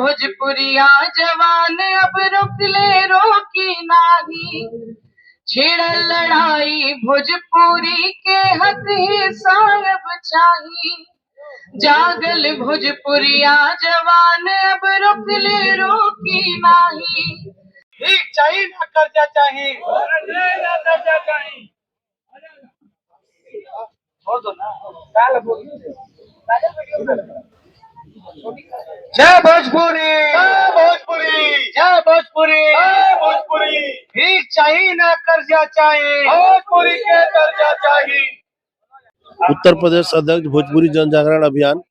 भोजपुरिया जवान अब रुक ले रोकी नाही, छेड़ लड़ाई भोजपुरी के हक ही साहब चाही। जागल भोजपुरिया जवान अब रुक ले रोकी नाही। ठीक चाहिए ना कर्जा चाहिए, ना कर्जा चाहिए। छोड़ दो ना, काल बोल। जय भोजपुरी, जय भोजपुरी, जय भोजपुरी, जय भोजपुरी। ठीक चाहिए ना कर्जा चाहिए, भोजपुरी के कर्जा चाहिए। उत्तर प्रदेश अध्यक्ष भोजपुरी जन जागरण अभियान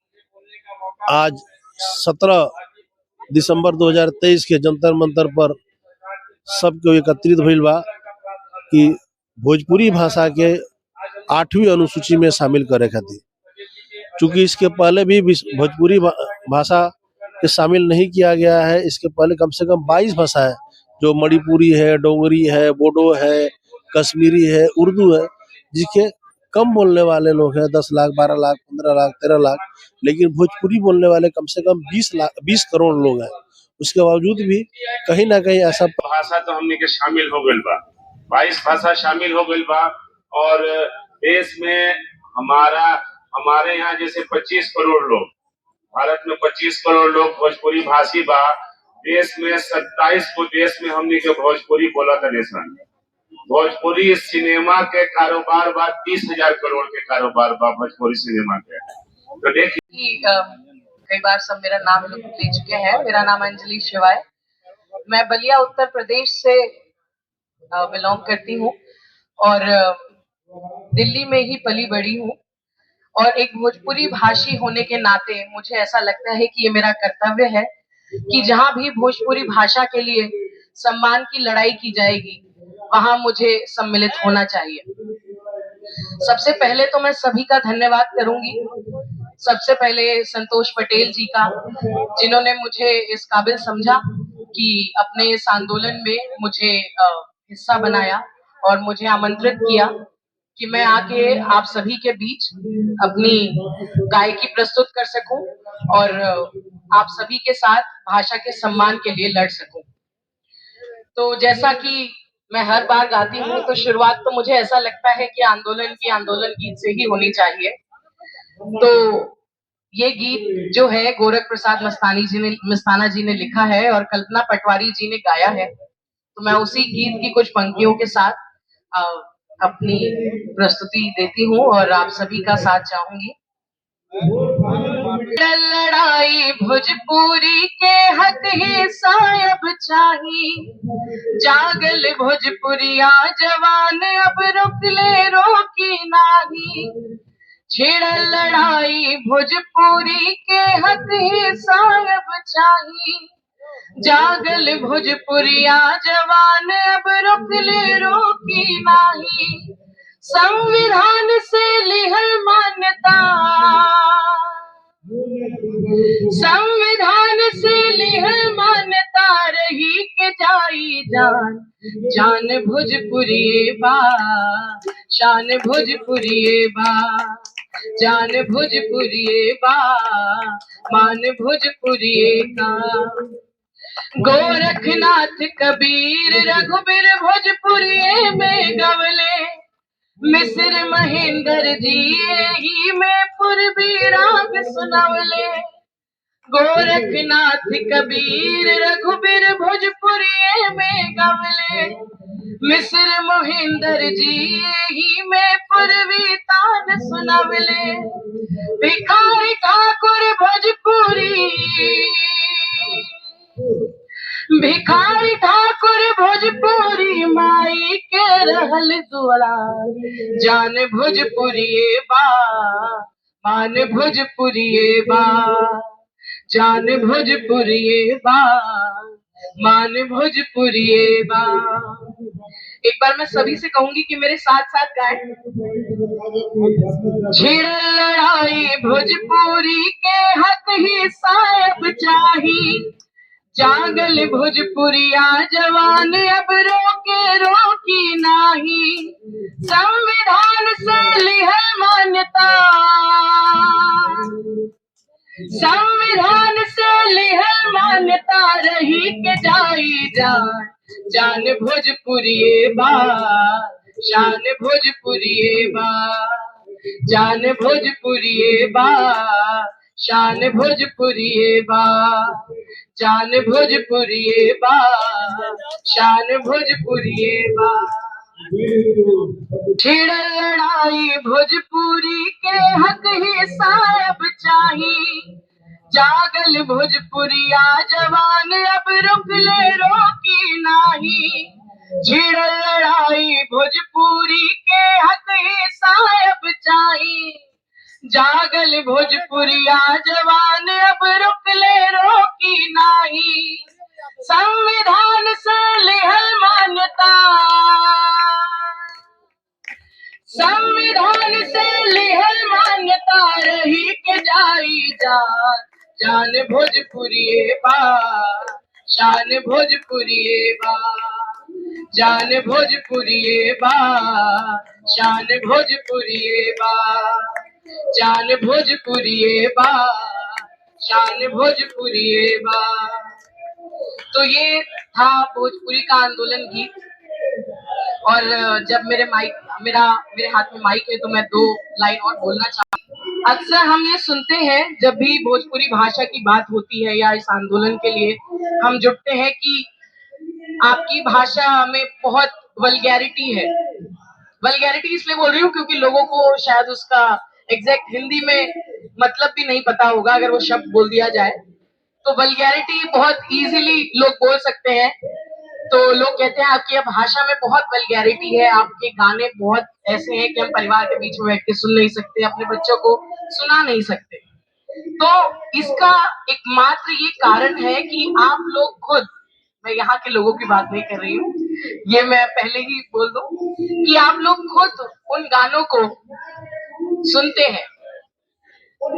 आज 17 दिसंबर 2023 के जंतर मंतर पर सबको एकत्रित भइल बा कि भोजपुरी भाषा के 8वीं अनुसूची में शामिल करे खातिर। चूंकि इसके पहले भी भोजपुरी भाषा के शामिल नहीं किया गया है। इसके पहले कम से कम 22 भाषा है, जो मणिपुरी है, डोगरी है, बोडो है, कश्मीरी है, उर्दू है, जिसके कम बोलने वाले लोग हैं 10 लाख, 12 लाख, 15 लाख, 13 लाख, लेकिन भोजपुरी बोलने वाले कम से कम 20 करोड़ लोग हैं। उसके बावजूद भी कहीं ना कहीं ऐसा भाषा तो हमने के शामिल हो गइल बा, 22 भाषा शामिल हो गइल बा। और देश में हमारे यहाँ जैसे 25 करोड़ लोग, भारत में 25 करोड़ लोग भोजपुरी भाषी बा। देश में 27 को देश में हमने के भोजपुरी बोला था। देश में भोजपुरी सिनेमा के कारोबार बा, 30,000 करोड़ के कारोबार बा भोजपुरी सिनेमा के। तो देखिए कई बार सब मेरा नाम ले चुके हैं। मेरा नाम अंजलि शिवाय, मैं बलिया उत्तर प्रदेश से बिलोंग करती हूँ और दिल्ली में ही पली बड़ी हूँ। और एक भोजपुरी भाषी होने के नाते मुझे ऐसा लगता है कि ये मेरा कर्तव्य है कि जहाँ भी भोजपुरी भाषा के लिए सम्मान की लड़ाई की जाएगी, वहां मुझे सम्मिलित होना चाहिए। सबसे पहले तो मैं सभी का धन्यवाद करूंगी। सबसे पहले संतोष पटेल जी का, जिन्होंने मुझे इस काबिल समझा कि अपने इस आंदोलन में मुझे हिस्सा बनाया और मुझे आमंत्रित किया कि मैं आके आप सभी के बीच अपनी गायकी प्रस्तुत कर सकूं और आप सभी के साथ भाषा के सम्मान के लिए लड़ सकूं। तो जैसा कि मैं हर बार गाती हूँ, तो शुरुआत तो मुझे ऐसा लगता है कि आंदोलन गीत से ही होनी चाहिए। तो ये गीत जो है गोरख प्रसाद मस्ताना जी ने लिखा है और कल्पना पटवारी जी ने गाया है। तो मैं उसी गीत की कुछ पंक्तियों के साथ अपनी प्रस्तुति देती हूँ और आप सभी का साथ चाहूंगी। लड़ाई भोजपुरी के हक ही साहब चाही, जागल भोजपुरिया जवान अब रुक ले रोकी नाही। छेड़ लड़ाई भोजपुरी के हक ही साहब चाही, जागल भोजपुरिया जवान अब रुक ले रोकी नाही। संविधान से लिहल मान्यता, संविधान से लिहल मान्यता रही के जाई जान। जान भोजपुरी बा, शान भोजपुरी बा, जान भोजपुरी बा, मान भोजपुरी का। गोरखनाथ कबीर रघुबीर भोजपुरी में गवले, मिस्र महेंद्र जी ही में पूर्वी राग सुनावले। गोरखनाथ कबीर रघुबीर भोजपुरी में गवले, मिस्र महेंद्र जी ही में पूर्वी तान सुनावले। भिखारी ठाकुर भोजपुरी, भिखारी ठाकुर भोजपुरी माई के रहल दुआरा। जान भोजपुरी बा, मान भोजपुरी बा, जान भोजपुरी बा, मान भोजपुरी बा। एक बार मैं सभी से कहूंगी कि मेरे साथ साथ गाएं। छेड़ लड़ाई भोजपुरी के हक ही साहब चाही, जागल भोजपुरिया जवान अब रोकी नाही। संविधान से लिहल मान्यता, संविधान से लिहल मान्यता रही के जाई जान, जान भोजपुरिये बा, शान भोजपुरिये बा, जान भोजपुरिये बा, शान भोजपुरिये बा, जान भोजपुरिये बा, शान भोजपुरिये बा। छिड़ लड़ाई भोजपुरी के हक ही साहब चाही, जागल भोजपुरिया जवान अब रुक ले रोकी नाही। छिड़ लड़ाई भोजपुरी के हक ही साहब चाही, जागल भोजपुरिया जवान अब रुक ले रोकी नाही। संविधान से लिहल मान्यता, संविधान से लिहल मान्यता रही के जाई जान, जान भोजपुरिये बा, शान भोजपुरिये बा, जान भोजपुरिये बा, शान भोजपुरिये बा, जान भोजपुरिये बा, शान भोजपुरिये बा। तो ये था भोजपुरी का आंदोलन गीत। और जब मेरे हाथ में माइक है तो मैं 2 लाइन और बोलना चाहती हूँ। अक्सर हम ये सुनते हैं जब भी भोजपुरी भाषा की बात होती है या इस आंदोलन के लिए हम जुटते हैं कि आपकी भाषा में बहुत वल्गैरिटी है। वल्गैरिटी इसलिए बोल रही हूँ क्योंकि लोगों को शायद उसका एग्जैक्ट हिंदी में मतलब भी नहीं पता होगा अगर वो शब्द बोल दिया जाए। तो वल्गैरिटी बहुत इजीली लोग बोल सकते हैं। तो लोग कहते हैं आपकी भाषा में बहुत वल्गैरिटी है, आपके गाने बहुत ऐसे हैं कि हम परिवार के बीच में बैठ के सुन नहीं सकते, अपने बच्चों को सुना नहीं सकते। तो इसका एकमात्र ये कारण है कि आप लोग खुद, मैं यहाँ के लोगों की बात नहीं कर रही हूँ, ये मैं पहले ही बोल दूं कि आप लोग खुद उन गानों को सुनते हैं।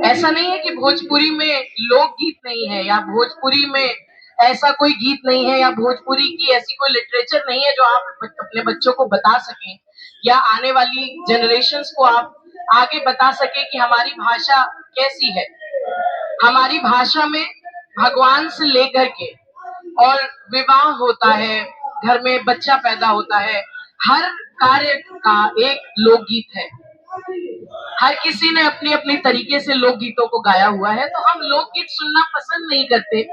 ऐसा नहीं है कि भोजपुरी में लोकगीत नहीं है या भोजपुरी में ऐसा कोई गीत नहीं है या भोजपुरी की ऐसी कोई लिटरेचर नहीं है जो आप अपने बच्चों को बता सकें या आने वाली जनरेशन्स को आप आगे बता सके कि हमारी भाषा कैसी है। हमारी भाषा में भगवान से लेकर के और विवाह होता है, घर में बच्चा पैदा होता है, हर कार्य का एक लोकगीत है। हर किसी ने अपनी अपनी तरीके से लोकगीतों को गाया हुआ है। तो हम लोकगीत सुनना पसंद नहीं करते,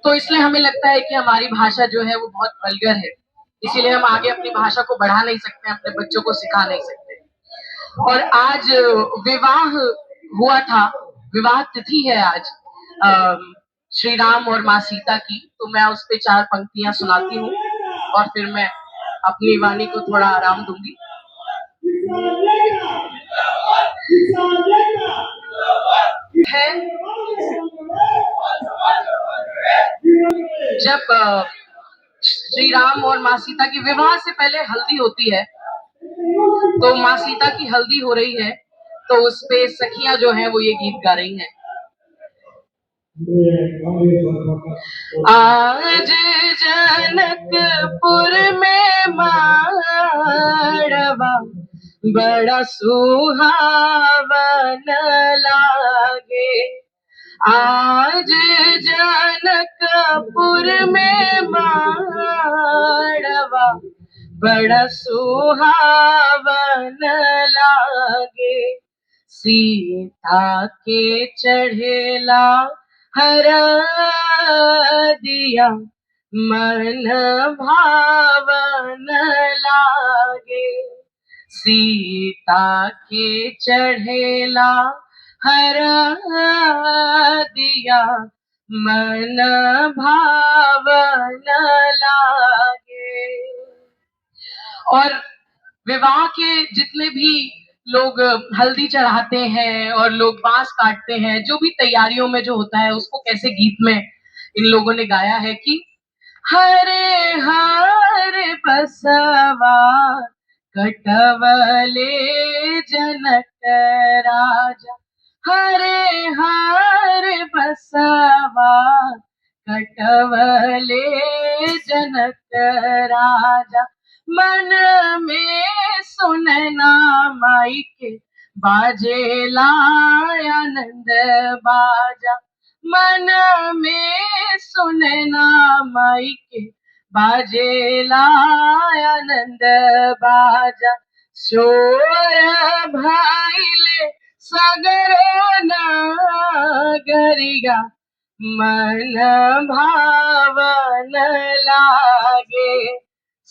तो इसलिए हमें लगता है कि हमारी भाषा जो है वो बहुत वल्गर है, इसीलिए हम आगे अपनी भाषा को बढ़ा नहीं सकते, अपने बच्चों को सिखा नहीं सकते। और आज विवाह हुआ था, विवाह तिथि है आज श्री राम और माँ सीता की, तो मैं उस पे 4 पंक्तियां सुनाती हूँ और फिर मैं अपनी वाणी को थोड़ा आराम दूंगी। है जब श्री राम और माँ सीता की विवाह से पहले हल्दी होती है, तो माँ सीता की हल्दी हो रही है, तो उस पे सखियां जो हैं वो ये गीत गा रही हैं। आज जनकपुर में माड़वा बड़ा सुहावन लागे, आज जनकपुर में माड़वा बड़ा सुहावन लागे, सीता के चढ़ेला हरदिया मन भावन लागे, सीता के चढ़ेला हरदिया मन भावन लागे। और विवाह के जितने भी लोग हल्दी चढ़ाते हैं और लोग बांस काटते हैं, जो भी तैयारियों में जो होता है उसको कैसे गीत में इन लोगों ने गाया है कि हरे हरे बसवा कटवले जनक राजा, हरे हरे बसवा कटवले जनक राजा, मन में सुनना माई के बाजे आनंद बाजा, मन में सुनना माई के बाजेला आनंद बाजा शोर भाईले सगरो नगरिया मन भावन लागे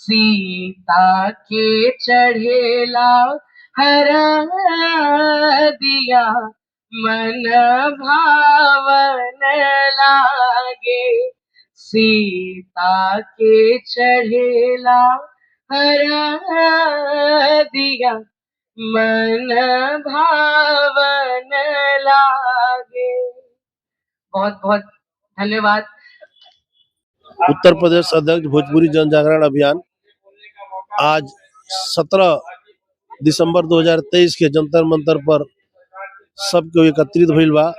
सीता के चढ़ेला हर दिया मन भावन लागे सीता के चढ़ेला हर दिया मन भावन लागे। बहुत बहुत धन्यवाद। उत्तर प्रदेश अध्यक्ष भोजपुरी जन जागरण अभियान आज 17 दिसंबर 2023 के जंतर मंतर पर सबको एकत्रित भइल बा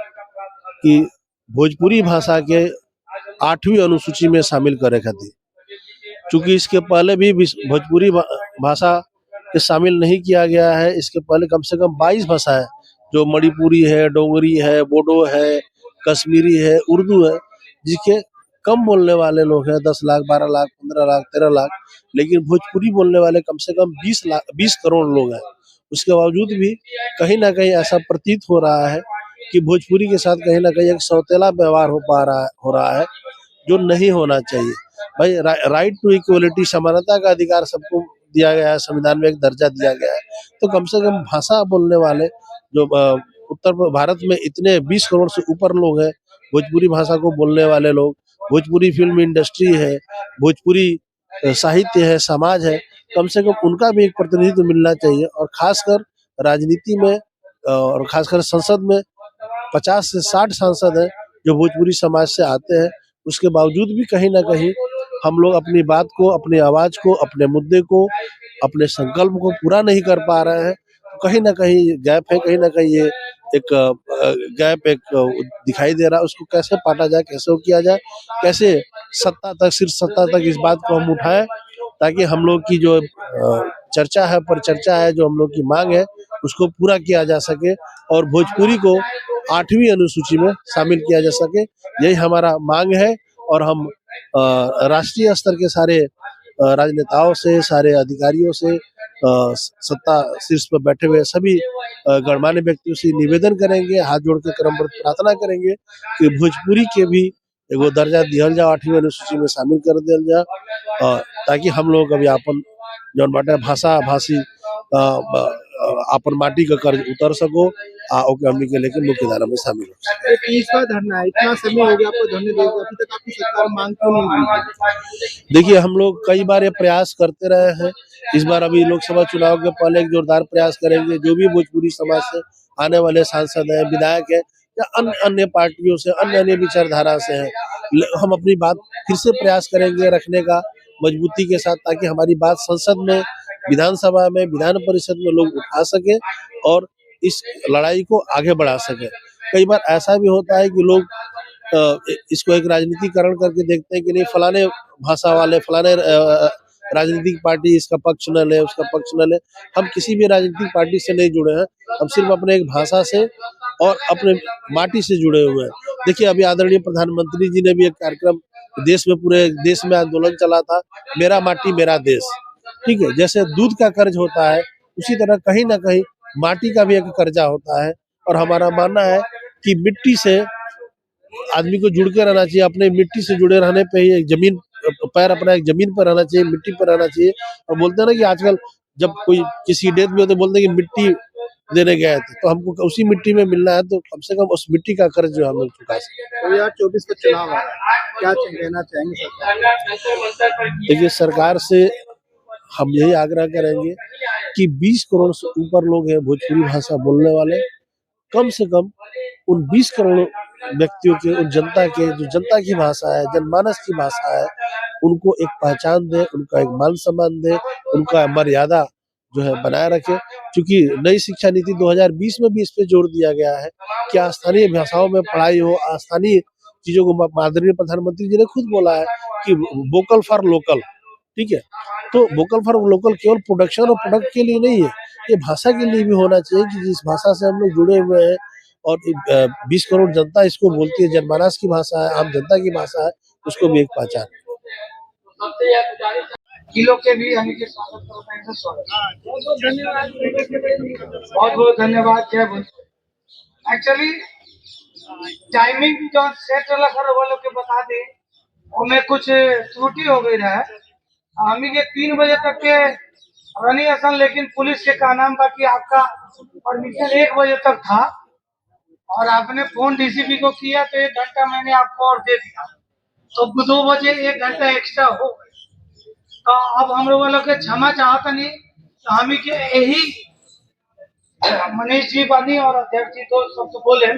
कि भोजपुरी भाषा के 8वीं अनुसूची में शामिल करे खातिर। चूंकि इसके पहले भी भोजपुरी भाषा के शामिल नहीं किया गया है, इसके पहले कम से कम 22 भाषा है, जो मणिपुरी है, डोगरी है, बोडो है, कश्मीरी है, उर्दू है, जिसके कम बोलने वाले लोग हैं 10 लाख, 12 लाख, 15 लाख, 13 लाख, लेकिन भोजपुरी बोलने वाले कम से कम 20 करोड़ लोग हैं। उसके बावजूद भी कहीं ना कहीं ऐसा प्रतीत हो रहा है कि भोजपुरी के साथ कहीं ना कहीं एक सौतेला व्यवहार हो रहा है, जो नहीं होना चाहिए। भाई राइट टू इक्वलिटी, समानता का अधिकार सबको दिया गया है, संविधान में एक दर्जा दिया गया है, तो कम से कम भाषा बोलने वाले जो उत्तर भारत में इतने 20 करोड़ से ऊपर लोग हैं, भोजपुरी भाषा को बोलने वाले लोग, भोजपुरी फिल्म इंडस्ट्री है, भोजपुरी साहित्य है, समाज है, कम से कम उनका भी एक प्रतिनिधित्व मिलना चाहिए। और खासकर राजनीति में और खासकर संसद में 50 से 60 सांसद हैं जो भोजपुरी समाज से आते हैं। उसके बावजूद भी कहीं ना कहीं हम लोग अपनी बात को, अपनी आवाज को, अपने मुद्दे को, अपने संकल्प को पूरा नहीं कर पा रहे हैं। तो कहीं ना कहीं गैप है, कहीं ना कहीं ये एक गैप दिखाई दे रहा है। उसको कैसे पाटा जाए, कैसे किया जाए, कैसे सिर्फ सत्ता तक इस बात को हम उठाएं, ताकि हम लोग की जो चर्चा है, परिचर्चा है, जो हम लोग की मांग है, उसको पूरा किया जा सके और भोजपुरी को 8वीं अनुसूची में शामिल किया जा सके। यही हमारा मांग है और हम राष्ट्रीय स्तर के सारे राजनेताओं से, सारे अधिकारियों से, सत्ता शीर्ष पर बैठे हुए सभी गणमान्य व्यक्तियों से निवेदन करेंगे, हाथ जोड़ के क्रमबद्ध प्रार्थना करेंगे कि भोजपुरी के भी एगो दर्जा दिहल जाए, 8वीं अनुसूची में शामिल कर दिया जाए, ताकि हम लोग अभी अपन जौन बाटे भाषा भाषी अपन माटी का कर्ज उतर सको ओके हमनी के लेके मुख्य धारा में शामिल हो। 30वां धरना है, इतना समय हो गया आपको धरने देके, अभी तक आपकी सरकार मांग क्यों नहीं मान? देखिए, हम लोग कई बार ये प्रयास करते रहे हैं। इस बार अभी लोकसभा चुनाव के पहले एक जोरदार प्रयास करेंगे। जो भी भोजपुरी समाज से आने वाले सांसद हैं, विधायक हैं या अन्य पार्टियों से, अन्य विचारधारा से हैं, हम अपनी बात फिर से प्रयास करेंगे रखने का मजबूती के साथ, ताकि हमारी बात संसद में, विधानसभा में, विधान परिषद में लोग उठा सके और इस लड़ाई को आगे बढ़ा सके। कई बार ऐसा भी होता है कि लोग इसको एक राजनीतिकरण करके देखते हैं कि नहीं, फलाने भाषा वाले, फलाने राजनीतिक पार्टी इसका पक्ष न ले, उसका पक्ष न ले। हम किसी भी राजनीतिक पार्टी से नहीं जुड़े हैं, हम सिर्फ अपने एक भाषा से और अपने माटी से जुड़े हुए हैं। देखिए, अभी आदरणीय प्रधानमंत्री जी ने भी एक कार्यक्रम देश में, पूरे देश में आंदोलन चला था, मेरा माटी मेरा देश। ठीक है, जैसे दूध का कर्ज होता है, उसी तरह कहीं ना कहीं माटी का भी एक कर्जा होता है। और हमारा मानना है कि मिट्टी से आदमी को जुड़ के रहना चाहिए, अपने मिट्टी से जुड़े रहने पे ही एक जमीन, पैर अपना एक जमीन पर रहना चाहिए, मिट्टी पर रहना चाहिए। और बोलते हैं ना कि आजकल जब कोई किसी डेथ में होते बोलते हैं कि मिट्टी देने गए थे, तो हमको उसी मिट्टी में मिलना है, तो कम से कम उस मिट्टी का कर्ज जो हम लोग चुका सकें। 2024 का चुनाव आ रहा है, क्या कहना चाहेंगे सरकार? देखिए, सरकार से हम यही आग्रह करेंगे कि 20 करोड़ से ऊपर लोग हैं भोजपुरी भाषा बोलने वाले, कम से कम उन 20 करोड़ व्यक्तियों के, उन जनता के, जो जनता की भाषा है, जनमानस की भाषा है, उनको एक पहचान दे, उनका एक मान सम्मान दे, उनका मर्यादा जो है बनाए रखे। क्योंकि नई शिक्षा नीति 2020 में भी इस पे जोर दिया गया है कि स्थानीय भाषाओं में पढ़ाई हो, स्थानीय चीजों को। आदरणीय प्रधानमंत्री जी ने खुद बोला है कि वोकल फॉर लोकल। ठीक है, तो वोकल फॉर लोकल केवल प्रोडक्शन और प्रोडक्ट के लिए नहीं है, ये भाषा के लिए भी होना चाहिए कि जिस भाषा से हम लोग जुड़े हुए हैं, और 20 करोड़ जनता इसको बोलती है, जनमानस की भाषा है, आम जनता की भाषा है, उसको भी एक पहचान। किलो के भी हमें के स्वागत करते हैं, स्वागत बहुत बहुत धन्यवाद। जय बोल। एक्चुअली टाइमिंग जो सेट रखा वो लोग के बता दे, उनमें कुछ त्रुटि हो गई है। हमी के 3 बजे तक के रनिंग असल, लेकिन पुलिस के का नाम बाकी आपका परमिशन 1 बजे तक था और आपने फोन डीसीपी को किया तो 1 घंटा मैंने आपको और दे दिया, तो 2 बजे 1 घंटा एक्स्ट्रा हो गए। तो अब हम लोगों के क्षमा चाहता नहीं, तो हम के यही मनीष जी बानी और अध्यक्ष जी तो सब तो बोले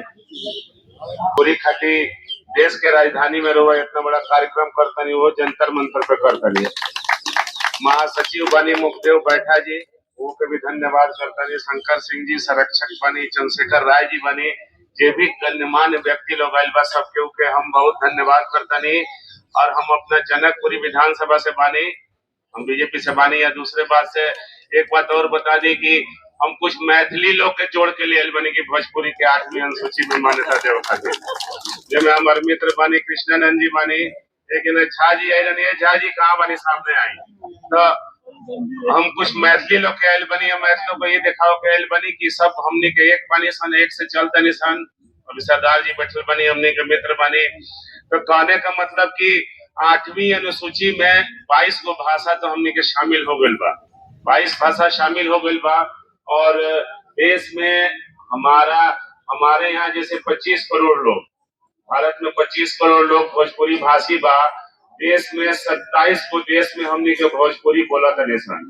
पूरी खाटी देश के राजधानी में रहो इतना बड़ा कार्यक्रम करता नहीं, वो जंतर मंतर पे करता नहीं। महासचिव बनी मुखदेव बैठा जी, वो के भी धन्यवाद करता नहीं। शंकर सिंह जी संरक्षक बनी, चंद्रशेखर राय जी बनी, जे भी गण्यमान्य व्यक्ति लोग आयल बा सबके उके हम बहुत धन्यवाद करता नहीं। और हम अपना जनकपुरी विधानसभा से बानी, हम बीजेपी से बानी या दूसरे बात से एक बात और बता दी कि हम कुछ मैथिली लोग के जोड़ के लिए बने की भोजपुरी के 8वीं अनुसूची में मान्यता देव खातिर, जिसमें हमारे मित्र बानी कृष्णानंद जी बानी, लेकिन झा जी आई नहीं, झा जी कहाँ बानी सामने आई, तो हम कुछ मैथिली लोग के आयल बनी, मैथिलों को ये दिखाओ के आयल बनी कि सब हमने के एक पानी सन, एक से चलता निशान। अभी सरदार जी बैठल बनी, हमने के मित्र बनी। तो कहने का मतलब कि 8वीं अनुसूची में 22 गो भाषा तो हमने के शामिल हो गई बा, 22 भाषा शामिल हो गई बा। और देश में हमारे यहाँ जैसे 25 करोड़ लोग, भारत में 25 करोड़ लोग भोजपुरी भाषी बा। देश में 27 को देश में हमने के भोजपुरी बोला था निशान।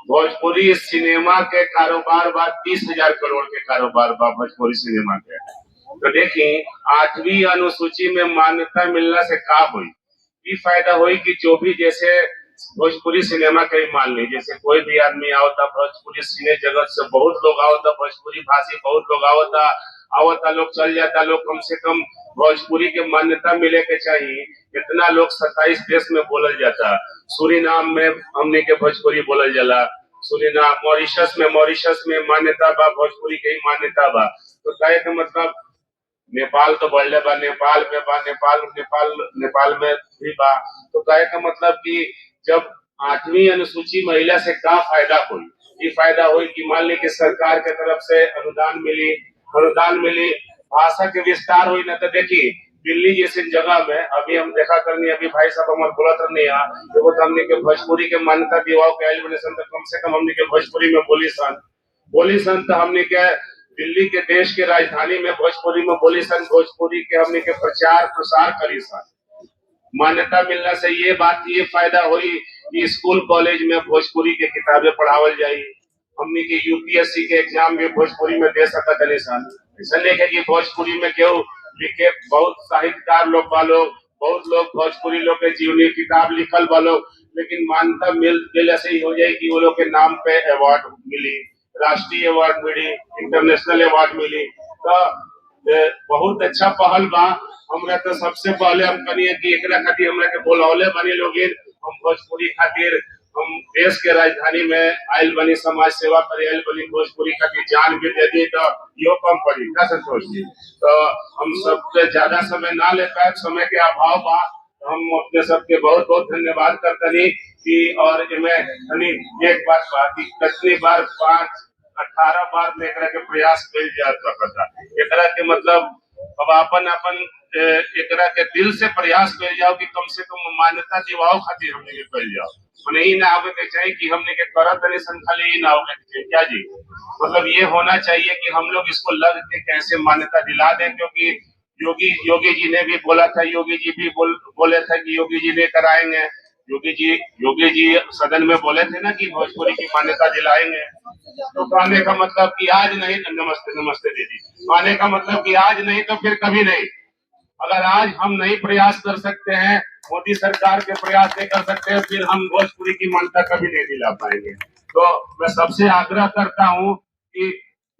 भोजपुरी सिनेमा के कारोबार बा 30,000 करोड़ के कारोबार बा भोजपुरी सिनेमा के। तो देखिए 8वीं अनुसूची में मान्यता मिलने से का हुई, ये फायदा हुई कि जो भी जैसे भोजपुरी सिनेमा का ही मान ली, जैसे कोई भी आदमी आवता भोजपुरी सिने जगत से बहुत लोग आवता, भोजपुरी भाषी बहुत लोग आवता लोग चल जाता लोग, कम से कम भोजपुरी के मान्यता मिले के चाहिए। इतना लोग 27 देश में बोलल जाता, सूरीनाम में हमने के भोजपुरी बोलल जाला, सूरीनाम मॉरिशस में मान्यता बा, भोजपुरी के ही मान्यता बा। तो कहे का मतलब नेपाल तो बढ़ले बा, नेपाल में बा, नेपाल में भी बा। तो कहे का मतलब कि जब 8वीं अनुसूची महिला से का फायदा हुई, ये फायदा हुई कि मान ली कि सरकार के तरफ से अनुदान मिली, भाषा के विस्तार हुई। न तो देखिए दिल्ली जैसी जगह में अभी हम देखा करनी, अभी भाई साहब हमारे बोलत नहीं है, वो तो हमने के भोजपुरी के मान्यता दिवाओ के आयल बने सन, तो कम से कम हमने के भोजपुरी में बोली सन तो हमने के दिल्ली के देश के राजधानी में भोजपुरी में बोली सन, भोजपुरी के हमने के प्रचार प्रसार करी सन। मान्यता मिलने से ये फायदा हुई कि स्कूल कॉलेज में भोजपुरी के किताबें पढ़ावल जाये, हमने के यूपीएससी के एग्जाम भी भोजपुरी में दे सकता है सन। ऐसा नहीं है कि भोजपुरी में क्यों लिखे, बहुत साहित्यकार लोग वालों, बहुत लोग भोजपुरी लोग के जीवनी किताब लिखल वालों, लेकिन मान्यता मिल ऐसे ही हो जाए कि वो लोग के नाम पे अवार्ड मिली, राष्ट्रीय अवार्ड मिली, इंटरनेशनल अवार्ड मिली। तो बहुत अच्छा पहल बा। हमरा तो सबसे पहले हम करिए कि एकरा खातिर हमरा के बोलौले बनी लोगिन, हम भोजपुरी खातिर हम देश के राजधानी में आयल बनी, समाज सेवा करे आयल बनी, भोजपुरी खातिर जान भी दे दी तो यो कम पड़ी का संतोष जी। तो हम सबसे ज्यादा समय ना ले पाए, समय के अभाव बा, हम अपने सबके बहुत बहुत धन्यवाद करतनी कि और इमे एक बात बा कि कितनी बार 18 बार में एकरा के प्रयास कइल जात रखता, एकरा के मतलब अब अपन एकरा के दिल से प्रयास कइल जाओ कि कम से कम मान्यता दिवाओ खातिर हमने के कइल जाओ, मने ही ना आवे के चाहिए कि हमने के करत नहीं संखाली ही ना होगा क्या जी। मतलब ये होना चाहिए कि हम लोग इसको लग के कैसे मान्यता दिला दें, क्योंकि योगी जी ने भी बोला था, योगी जी भी बोले थे कि योगी जी ने कराएंगे, योगी जी सदन में बोले थे ना कि भोजपुरी की मान्यता दिलाएंगे। तो कहने का मतलब कि आज नहीं, नमस्ते दीदी, कहने का मतलब कि आज नहीं तो फिर कभी नहीं। अगर आज हम नहीं प्रयास कर सकते हैं, मोदी सरकार के प्रयास नहीं कर सकते हैं, फिर हम भोजपुरी की मान्यता कभी नहीं दिला पाएंगे। तो मैं सबसे आग्रह करता हूँ कि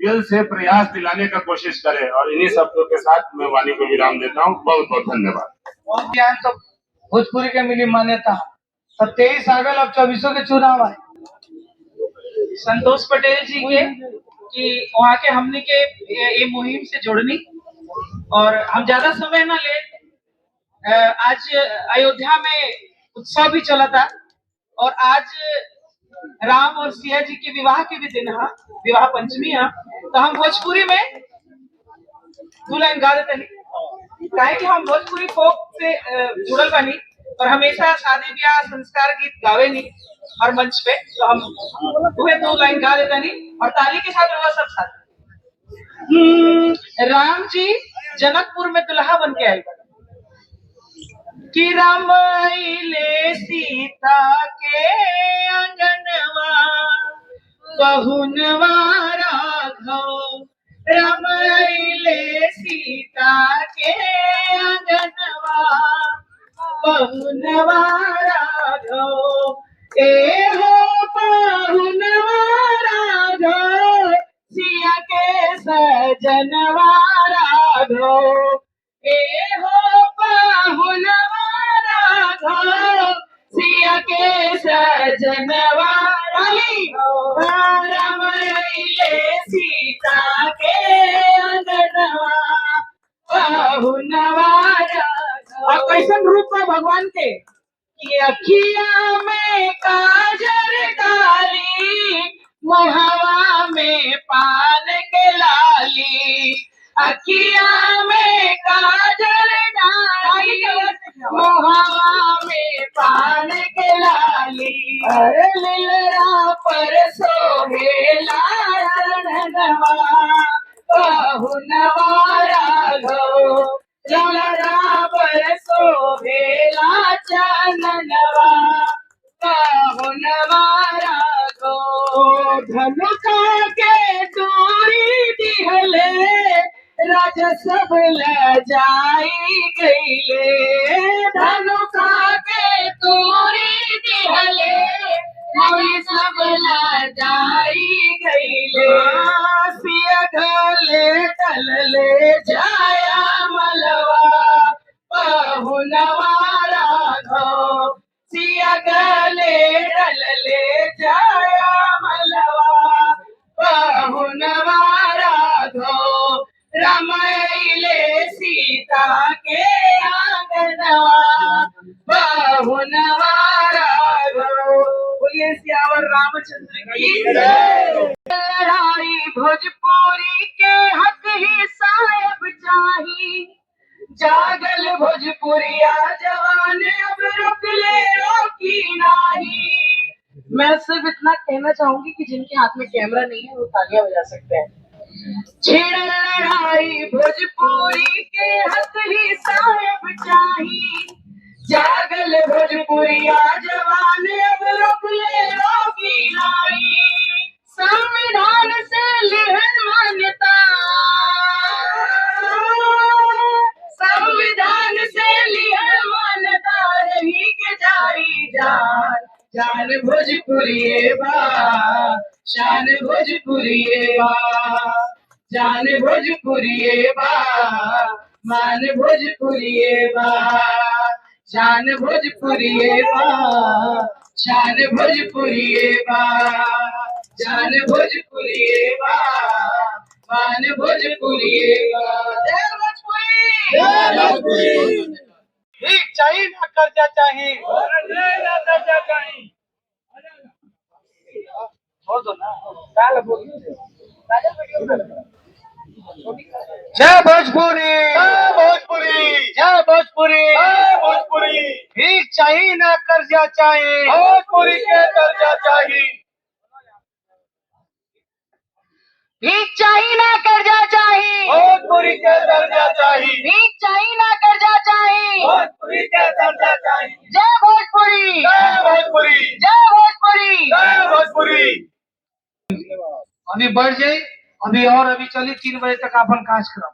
दिल से प्रयास दिलाने का कोशिश करें, और इन्हीं शब्दों के साथ मैं वाणी को विराम देता हूँ। बहुत बहुत धन्यवाद। तो भोजपुरी के मिली मान्यता, तो 23 आ गए, अब 24 के चुनाव आए। संतोष पटेल जी के कि वहाँ के हमने के ये मुहिम से जुड़नी और हम ज्यादा समय ना ले। आज अयोध्या में उत्सव भी चला था और आज राम और सिया जी के विवाह के भी दिन है, विवाह पंचमी है। तो हम भोजपुरी में दो लाइन गा देते हैं, काहे कि हम भोजपुरी फोक से जुड़ल बानी और हमेशा शादी ब्याह संस्कार गीत गावे नहीं हर मंच पे। तो हम वह दो लाइन गा देते नहीं और ताली के साथ होगा सब साथ। राम जी जनकपुर में दुल्हा बन के आए कि राम आइले सीता के अंगनवा बहुनवा राघव। राम आइले सीता के अंगनवा बहुनवा राघव। ए हो बहुनवा राघव सिया के सजनवा राघव। ए हो बहुनवा राघव सिया के सजनवा राघव। राम आइले सीता के अंगनवा बहुनवा राघव। और कैसन रूप है भगवान के कि अखिया में काजर डाली मुहवा में पान के लाली। अखिया में काजल डाली मुहवा में पान के लाली। अरे लीलरा पर सोहेला चरणवा बहुनवा राघव। लीलरा पर सोहेला चरणवा बहुनवा राघव। धनुखा के डोरी दिहले राजा सब लजाई गईले। धनुखा के डोरी दिहले राजा सब लजाई गईले। सिया गले टलले जाया मलवा बहुनवा राघव। सिया गले टलले जाया मलवा बहुनवा राघव। राम आइले सीता के आंगनवा बहुनवा राघव। बोलिए सियावर रामचंद्र की जय। लड़ाई भोजपुरी के हक ही साहब चाही। जागल भोजपुरिया जवान अब रुक ले रोकी नाही। मैं सिर्फ इतना कहना चाहूंगी कि जिनके हाथ में कैमरा नहीं है वो तालियां बजा सकते हैं। छेड़ लड़ाई भोजपुरी के हक ही साहब चाही। जागल भोजपुरिया जवान अब रुक ले रोकी नाही। संविधान से लिहन मान्यता, संविधान से लिहन मान्यता रही के जारी जान। जान भोजपुरी बा शान भोजपुरी बा। जान भोजपुरी बा मान भोजपुरी बा। जान भोजपुरी बा शान भोजपुरी बा। जान भोजपुरी बा मान भोजपुरी बा। जय भोजपुरी जय भोजपुरी। ठीक चाहिए ना कर्जा चाहिए छोड़ दो ना काल बोल। जय भोजपुरी जय भोजपुरी जय भोजपुरी जय भोजपुरी। ठीक चाहिए ना कर्जा चाहिए भोजपुरी के कर्जा चाहिए। भीख चाहिए ना कर्जा चाहिए भोजपुरी के दर्जा चाहिए। भीख चाहिए ना कर्जा चाहिए भोजपुरी के दर्जा चाहिए। जय भोजपुरी जय भोजपुरी जय भोजपुरी जय भोजपुरी। अभी बढ़ जाए अभी और अभी चलिए 3 बजे तक अपन कार्यक्रम।